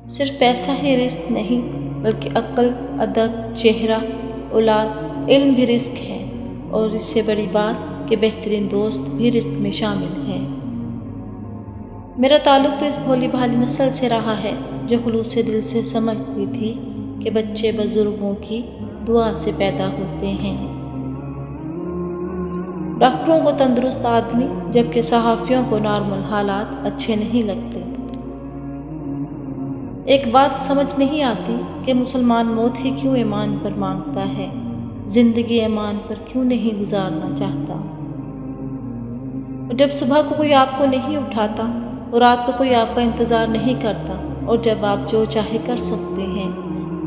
صرف پیسہ ہی رزق نہیں بلکہ عقل، ادب، چہرہ، اولاد، علم بھی رزق ہے، اور اس سے بڑی بات کہ بہترین دوست بھی رزق میں شامل ہیں۔ میرا تعلق تو اس بھولی بھالی نسل سے رہا ہے جو خلوص دل سے سمجھتی تھی کہ بچے بزرگوں کی دعا سے پیدا ہوتے ہیں۔ ڈاکٹروں کو تندرست آدمی جبکہ صحافیوں کو نارمل حالات اچھے نہیں لگتے۔ ایک بات سمجھ نہیں آتی کہ مسلمان موت ہی کیوں ایمان پر مانگتا ہے، زندگی ایمان پر کیوں نہیں گزارنا چاہتا؟ اور جب صبح کو کوئی آپ کو نہیں اٹھاتا اور رات کو کوئی آپ کا انتظار نہیں کرتا، اور جب آپ جو چاہے کر سکتے ہیں،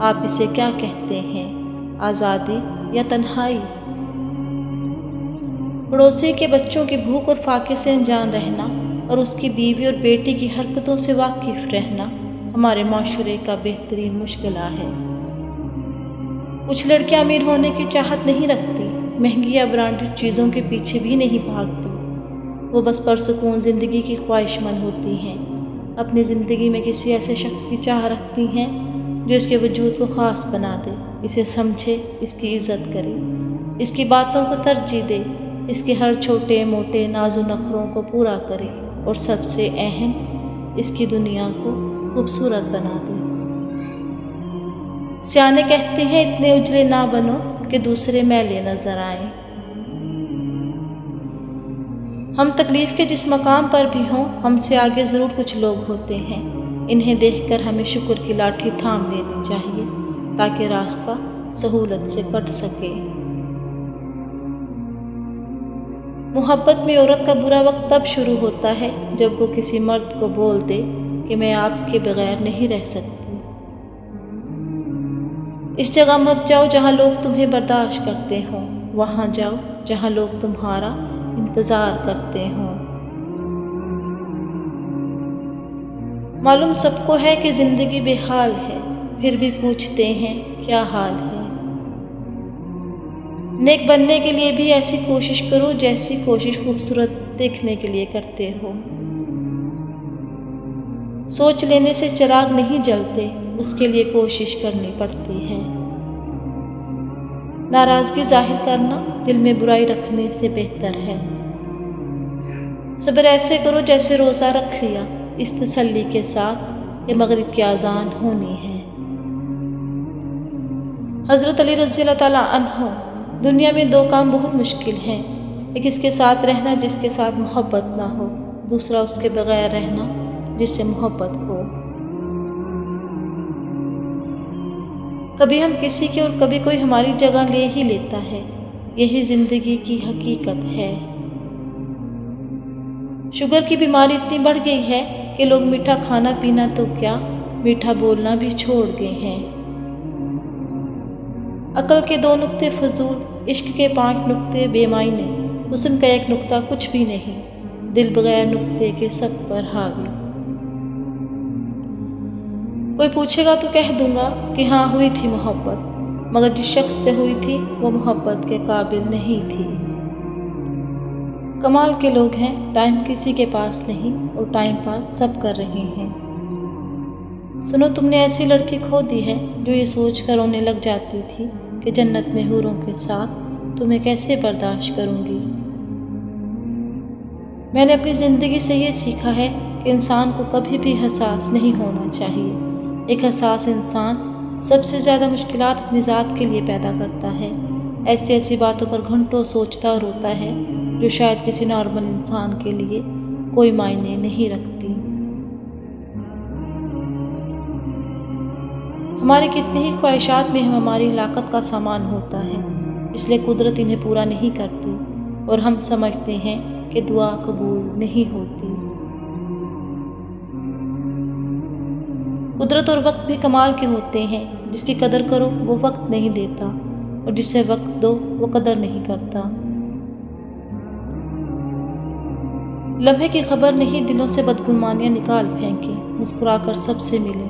آپ اسے کیا کہتے ہیں؟ آزادی یا تنہائی؟ پڑوسی کے بچوں کی بھوک اور فاقے سے انجان رہنا اور اس کی بیوی اور بیٹی کی حرکتوں سے واقف رہنا ہمارے معاشرے کا بہترین مشغلہ ہے۔ کچھ لڑکیاں امیر ہونے کی چاہت نہیں رکھتی، مہنگی یا برانڈڈ چیزوں کے پیچھے بھی نہیں بھاگتی، وہ بس پرسکون زندگی کی خواہش مند ہوتی ہیں، اپنی زندگی میں کسی ایسے شخص کی چاہ رکھتی ہیں جو اس کے وجود کو خاص بنا دے، اسے سمجھے، اس کی عزت کرے، اس کی باتوں کو ترجیح دے، اس کے ہر چھوٹے موٹے ناز و نخروں کو پورا کرے، اور سب سے اہم، اس کی دنیا کو خوبصورت بنا دے۔ سیانے کہتے ہیں اتنے اجلے نہ بنو کہ دوسرے میلے نظر آئیں۔ ہم تکلیف کے جس مقام پر بھی ہوں، ہم سے آگے ضرور کچھ لوگ ہوتے ہیں، انہیں دیکھ کر ہمیں شکر کی لاٹھی تھام لینی چاہیے تاکہ راستہ سہولت سے کٹ سکے۔ محبت میں عورت کا برا وقت تب شروع ہوتا ہے جب وہ کسی مرد کو بول دے کہ میں آپ کے بغیر نہیں رہ سکتی۔ اس جگہ مت جاؤ جہاں لوگ تمہیں برداشت کرتے ہوں، وہاں جاؤ جہاں لوگ تمہارا انتظار کرتے ہوں۔ معلوم سب کو ہے کہ زندگی بے حال ہے، پھر بھی پوچھتے ہیں کیا حال ہے۔ نیک بننے کے لیے بھی ایسی کوشش کرو جیسی کوشش خوبصورت دیکھنے کے لیے کرتے ہو۔ سوچ لینے سے چراغ نہیں جلتے، اس کے لیے کوشش کرنی پڑتی ہے۔ ناراضگی ظاہر کرنا دل میں برائی رکھنے سے بہتر ہے۔ صبر ایسے کرو جیسے روزہ رکھ لیا، اس تسلی کے ساتھ کہ مغرب کی اذان ہونی ہے۔ حضرت علی رضی اللہ تعالیٰ عنہ، دنیا میں دو کام بہت مشکل ہیں، ایک اس کے ساتھ رہنا جس کے ساتھ محبت نہ ہو، دوسرا اس کے بغیر رہنا جس سے محبت ہو۔ کبھی ہم کسی کی اور کبھی کوئی ہماری جگہ لے ہی لیتا ہے، یہی زندگی کی حقیقت ہے۔ شوگر کی بیماری اتنی بڑھ گئی ہے کہ لوگ میٹھا کھانا پینا تو کیا، میٹھا بولنا بھی چھوڑ گئے ہیں۔ عقل کے 2 نقطے فضول، عشق کے 5 نقطے بے معنی، حسن کا 1 نقطہ کچھ بھی نہیں، دل بغیر نقطے کے سب پر حاوی۔ کوئی پوچھے گا تو کہہ دوں گا کہ ہاں ہوئی تھی محبت، مگر جس شخص سے ہوئی تھی وہ محبت کے قابل نہیں تھی۔ کمال کے لوگ ہیں، ٹائم کسی کے پاس نہیں اور ٹائم پاس سب کر رہے ہیں۔ سنو تم نے ایسی لڑکی کھو دی ہے جو یہ سوچ کر رونے لگ جاتی تھی کہ جنت میں حوروں کے ساتھ تمہیں کیسے برداشت کروں گی۔ میں نے اپنی زندگی سے یہ سیکھا ہے کہ انسان کو کبھی بھی حساس نہیں ہونا چاہیے۔ ایک حساس انسان سب سے زیادہ مشکلات اپنی ذات کے لیے پیدا کرتا ہے، ایسی باتوں پر گھنٹوں سوچتا اور روتا ہے جو شاید کسی نارمل انسان کے لیے کوئی معنی نہیں رکھتی۔ ہماری کتنی ہی خواہشات میں ہماری ہلاکت کا سامان ہوتا ہے، اس لیے قدرت انہیں پورا نہیں کرتی اور ہم سمجھتے ہیں کہ دعا قبول نہیں ہوتی۔ قدرت اور وقت بھی کمال کے ہوتے ہیں، جس کی قدر کرو وہ وقت نہیں دیتا اور جسے وقت دو وہ قدر نہیں کرتا۔ لمحے کی خبر نہیں، دلوں سے بدگمانیاں نکال پھینکیں، مسکرا کر سب سے ملیں،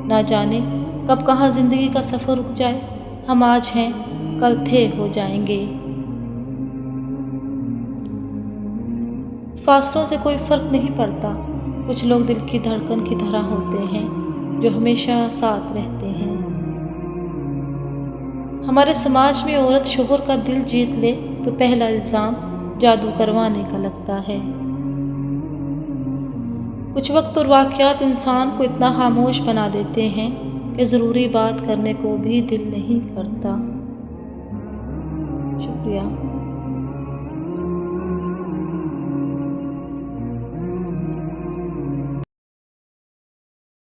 نہ جانے کب کہاں زندگی کا سفر رک جائے، ہم آج ہیں کل تھے ہو جائیں گے۔ فاصلوں سے کوئی فرق نہیں پڑتا، کچھ لوگ دل کی دھڑکن کی طرح ہوتے ہیں، جو ہمیشہ ساتھ رہتے ہیں۔ ہمارے سماج میں عورت شوہر کا دل جیت لے تو پہلا الزام جادو کروانے کا لگتا ہے۔ کچھ وقت اور واقعات انسان کو اتنا خاموش بنا دیتے ہیں کہ ضروری بات کرنے کو بھی دل نہیں کرتا۔ شکریہ۔